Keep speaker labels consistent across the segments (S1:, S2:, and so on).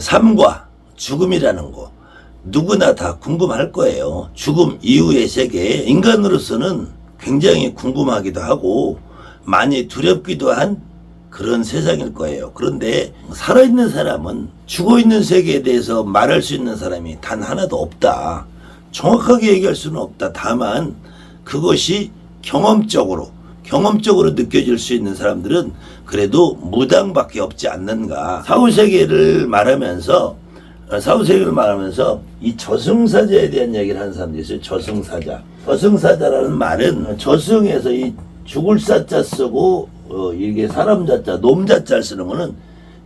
S1: 삶과 죽음이라는 거 누구나 다 궁금할 거예요. 죽음 이후의 세계, 인간으로서는 굉장히 궁금하기도 하고 많이 두렵기도 한 그런 세상일 거예요. 그런데 살아있는 사람은 죽어있는 세계에 대해서 말할 수 있는 사람이 단 하나도 없다. 정확하게 얘기할 수는 없다. 다만 그것이 경험적으로 느껴질 수 있는 사람들은 그래도 무당밖에 없지 않는가. 사후세계를 말하면서 이 저승사자에 대한 얘기를 하는 사람들이 있어요. 저승사자라는 말은 저승에서 이 죽을 사자 쓰고 이게 사람 자자, 놈 자자를 쓰는 거는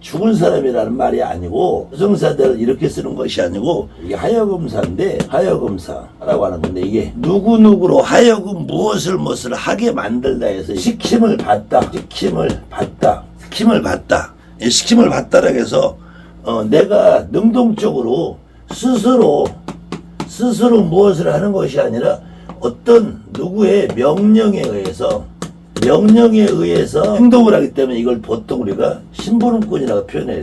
S1: 죽은 사람이라는 말이 아니고, 저승사자를 이렇게 쓰는 것이 아니고 이게 하여금사인데, 하여금사라고 하는 건데, 이게 누구누구로 하여금 무엇을 하게 만들다 해서 시킴을 받다. 시킴을 받다라고 해서 내가 능동적으로 스스로 무엇을 하는 것이 아니라 어떤 누구의 명령에 의해서 행동을 하기 때문에 이걸 보통 우리가 심부름꾼이라고 표현해요.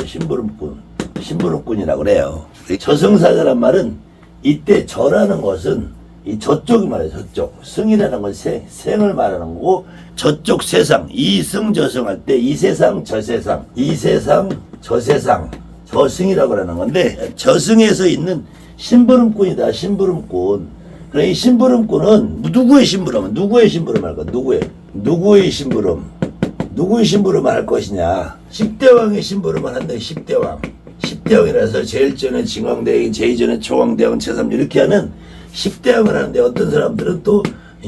S1: 심부름꾼이라고 그래요. 저승사자란 말은 이때 저라는 것은 이 저쪽이 말이에요. 저쪽. 승이라는 건 생을 말하는 거고, 저쪽 세상, 이승 저승 할 때 이 세상 저 세상, 이 세상 저 세상, 저승이라고 하는 건데, 저승에서 있는 심부름꾼이다. 심부름꾼. 그래, 이 심부름꾼은 누구의 심부름을 할까? 누구의 심부름을 할 것이냐? 10대왕의 심부름을 한다. 10대왕이라서 제일 전에 징왕대왕, 제일 전에 초왕대왕, 제3조 이렇게 하는 10대왕을 하는데, 어떤 사람들은 또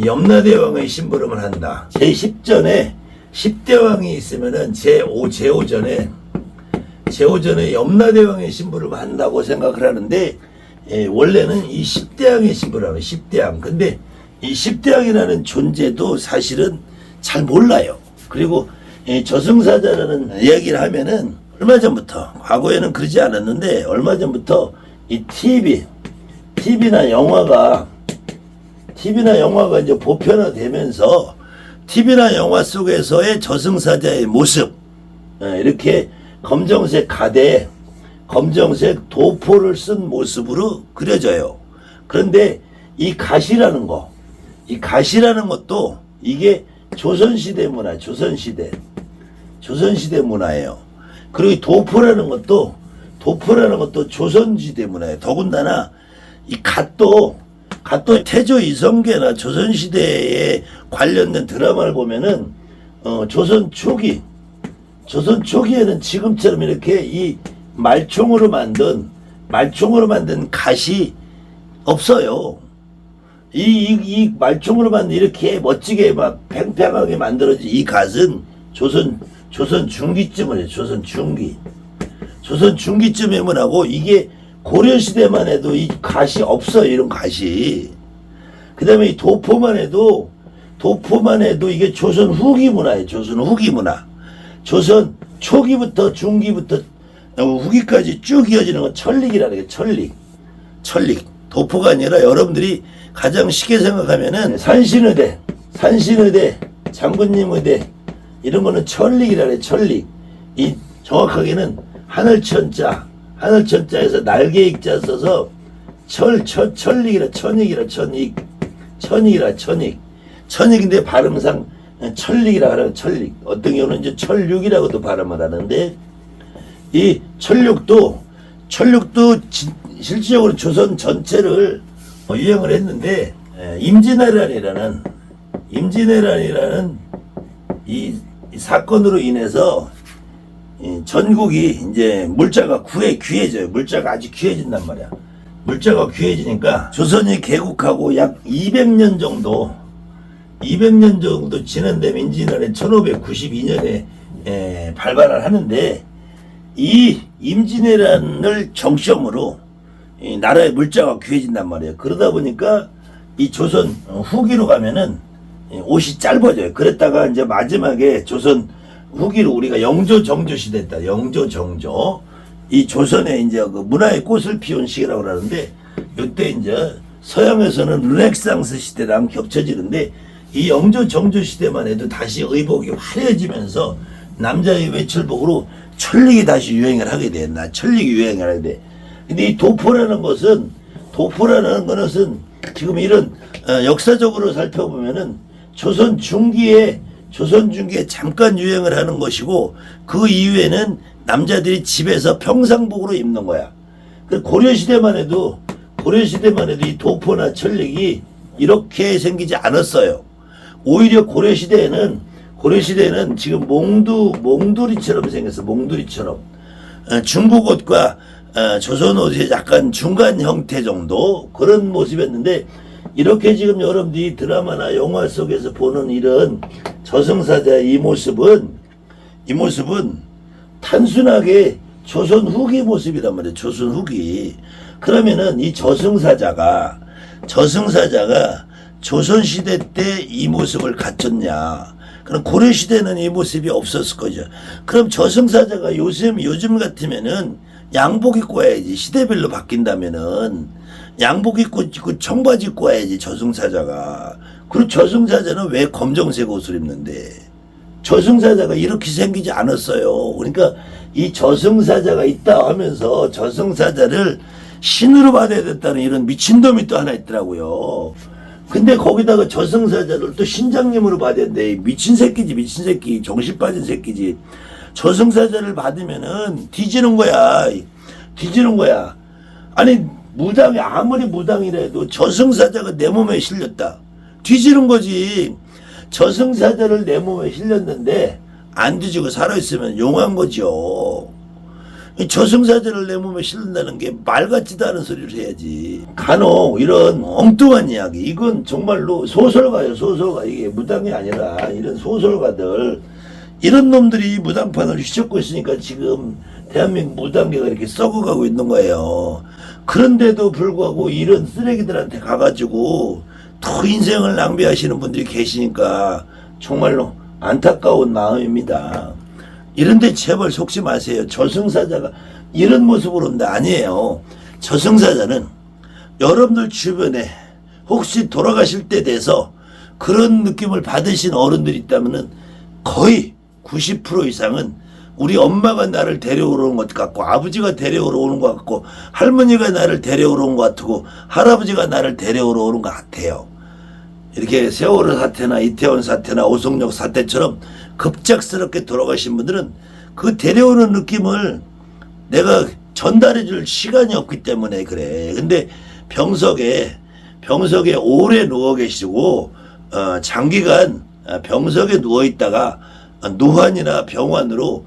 S1: 염라대왕의 심부름을 한다. 제10전에 10대왕이 있으면은 제5전에 염라대왕의 심부름을 한다고 생각을 하는데, 원래는 이 10대왕의 심부름을 해요. 10대왕. 근데 이 10대왕이라는 존재도 사실은 잘 몰라요. 그리고 저승사자라는 이야기를 하면은 얼마 전부터, 과거에는 그러지 않았는데 얼마 전부터 이 TV나 영화가 이제 보편화되면서 TV나 영화 속에서의 저승사자의 모습, 이렇게 검정색 가대에 검정색 도포를 쓴 모습으로 그려져요. 그런데 이 가시라는 것도 이게 조선시대 문화예요. 그리고 이 도포라는 것도 조선시대 문화예요. 더군다나 이 갓도 태조 이성계나 조선시대에 관련된 드라마를 보면은 조선 초기에는 지금처럼 이렇게 이 말총으로 만든 갓이 없어요. 이 말총으로 만든 이렇게 멋지게 막 팽팽하게 만들어진 이 갓은 조선 중기쯤을 해요. 조선 중기쯤에만 하고, 이게 고려시대만 해도 이 갓이 없어요. 이런 갓이. 그 다음에 이 도포만 해도 이게 조선 후기 문화예요. 조선 조선 초기부터 중기부터 후기까지 쭉 이어지는 건 천릭이라는 게 천릭. 도포가 아니라 여러분들이 가장 쉽게 생각하면은 산신의대, 장군님 의대, 이런 거는 천릭이라는 천릭. 이 정확하게는 하늘천자에서 날개 익자 써서 천릭이라 천익인데 발음상 천릭이라 하는 천릭. 어떤 경우는 이제 천육이라고도 발음을 하는데, 이 천육도 실질적으로 조선 전체를 유행을 했는데, 임진왜란이라는 이 사건으로 인해서 전국이 이제 물자가 귀해져요. 물자가 아주 귀해진단 말이야. 물자가 귀해지니까 조선이 개국하고 약 200년 정도 지난 데면 임진왜란 1592년에 발발을 하는데, 이 임진왜란을 정점으로 이 나라의 물자가 귀해진단 말이에요. 그러다 보니까 이 조선 후기로 가면은 옷이 짧아져요. 그랬다가 이제 마지막에 조선 후기로 우리가 영조정조 시대다. 영조정조. 이 조선에 이제 그 문화의 꽃을 피운 시기라고 그러는데, 이때 이제 서양에서는 르네상스 시대랑 겹쳐지는데, 이 영조정조 시대만 해도 다시 의복이 화려해지면서 남자의 외출복으로 천릭이 다시 유행을 하게 돼. 나 천릭이 유행을 하게 돼. 근데 이 도포라는 것은 지금 이런 역사적으로 살펴보면은 조선 중기에 잠깐 유행을 하는 것이고, 그 이후에는 남자들이 집에서 평상복으로 입는 거야. 고려시대만 해도 이 도포나 천릭이 이렇게 생기지 않았어요. 오히려 고려시대에는 지금 몽두리처럼 생겼어. 몽두리처럼. 중국 옷과 조선 옷의 약간 중간 형태 정도 그런 모습이었는데, 이렇게 지금 여러분들이 드라마나 영화 속에서 보는 이런 저승사자의 이 모습은 단순하게 조선 후기 모습이란 말이에요. 조선 후기. 그러면은 이 저승사자가 조선시대 때 이 모습을 갖췄냐? 그럼 고려시대는 이 모습이 없었을 거죠. 그럼 저승사자가 요즘 같으면은 양복 입고 와야지. 시대별로 바뀐다면은 양복 입고 청바지 입고 와야지, 저승사자가. 그리고 저승사자는 왜 검정색 옷을 입는데? 저승사자가 이렇게 생기지 않았어요. 그러니까 이 저승사자가 있다 하면서 저승사자를 신으로 받아야 됐다는 이런 미친놈이 또 하나 있더라고요. 근데 거기다가 저승사자를 또 신장님으로 받아야 돼. 미친 새끼. 정신 빠진 새끼지. 저승사자를 받으면은 뒤지는 거야. 아니, 아무리 무당이라도 저승사자가 내 몸에 실렸다. 뒤지는 거지. 저승사자를 내 몸에 실렸는데 안 뒤지고 살아있으면 용한 거죠. 저승사자를 내 몸에 실른다는 게 말 같지도 않은 소리를 해야지. 간혹 이런 엉뚱한 이야기, 이건 정말로 소설가예요. 소설가. 이게 무당이 아니라 이런 소설가들, 이런 놈들이 무당판을 휘젓고 있으니까 지금 대한민국 무당계가 이렇게 썩어가고 있는 거예요. 그런데도 불구하고 이런 쓰레기들한테 가가지고 더 인생을 낭비하시는 분들이 계시니까 정말로 안타까운 마음입니다. 이런데 제발 속지 마세요. 저승사자가 이런 모습으로 온다. 아니에요. 저승사자는 여러분들 주변에 혹시 돌아가실 때 돼서 그런 느낌을 받으신 어른들이 있다면은 거의 90% 이상은 우리 엄마가 나를 데려오러 온 것 같고, 아버지가 데려오러 오는 것 같고, 할머니가 나를 데려오러 온 것 같고, 할아버지가 나를 데려오러 오는 것 같아요. 이렇게 세월호 사태나 이태원 사태나 오송역 사태처럼 급작스럽게 돌아가신 분들은 그 데려오는 느낌을 내가 전달해 줄 시간이 없기 때문에 그래. 근데 병석에 오래 누워 계시고 장기간 병석에 누워 있다가 노환이나 병환으로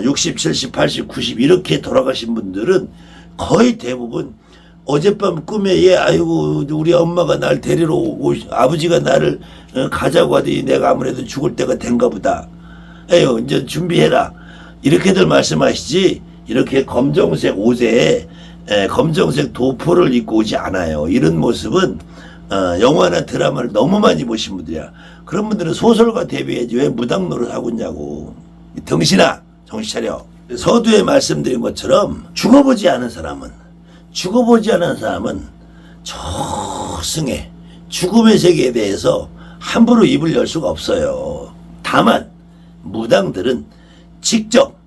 S1: 60, 70, 80, 90 이렇게 돌아가신 분들은 거의 대부분 어젯밤 꿈에 아이고 우리 엄마가 날 데리러 오고 아버지가 나를 가자고 하더니 내가 아무래도 죽을 때가 된가 보다. 에휴 이제 준비해라. 이렇게들 말씀하시지 이렇게 검정색 옷에 검정색 도포를 입고 오지 않아요. 이런 모습은 영화나 드라마를 너무 많이 보신 분들이야. 그런 분들은 소설가 데뷔해야지 왜 무당 노릇 하고 있냐고. 등신아 정신 차려. 서두에 말씀드린 것처럼 죽어보지 않은 사람은 저승의 죽음의 세계에 대해서 함부로 입을 열 수가 없어요. 다만 무당들은 직접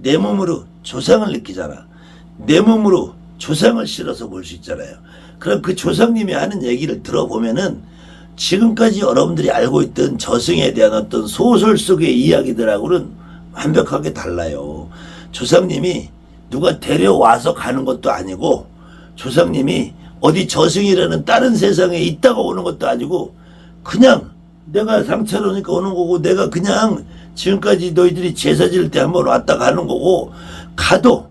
S1: 내 몸으로 조상을 느끼잖아. 내 몸으로 조상을 실어서 볼 수 있잖아요. 그럼 그 조상님이 하는 얘기를 들어보면은 지금까지 여러분들이 알고 있던 저승에 대한 어떤 소설 속의 이야기들하고는 완벽하게 달라요. 조상님이 누가 데려와서 가는 것도 아니고, 조상님이 어디 저승이라는 다른 세상에 있다가 오는 것도 아니고, 그냥 내가 상처를 오니까 오는 거고, 내가 그냥 지금까지 너희들이 제사 지을 때 한번 왔다 가는 거고, 가도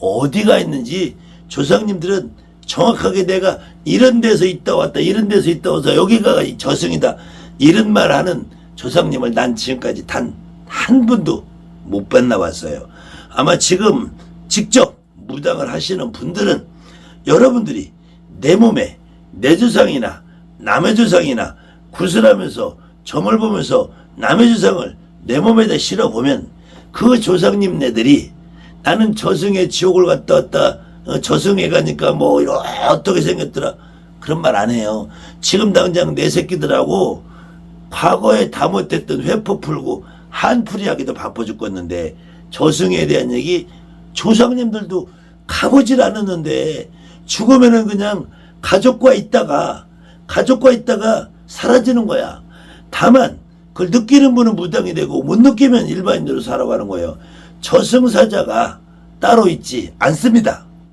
S1: 어디가 있는지 조상님들은 정확하게 내가 이런 데서 있다 왔다, 이런 데서 있다 와서 여기가 저승이다, 이런 말 하는 조상님을 난 지금까지 단 한 분도 못 만나봤어요. 아마 지금 직접 무당을 하시는 분들은 여러분들이 내 몸에 내 조상이나 남의 조상이나 구슬하면서 점을 보면서 남의 조상을 내 몸에다 실어보면 그 조상님네들이 나는 저승에 지옥을 갔다 왔다, 저승에 가니까 뭐 어떻게 생겼더라, 그런 말 안 해요. 지금 당장 내 새끼들하고 과거에 다 못했던 회포 풀고 한풀이 하기도 바빠 죽겠는데 저승에 대한 얘기 조상님들도 가보질 않았는데 죽으면은 그냥 가족과 있다가 사라지는 거야. 다만 그걸 느끼는 분은 무당이 되고 못 느끼면 일반인으로 살아가는 거예요. 저승사자가 따로 있지 않습니다.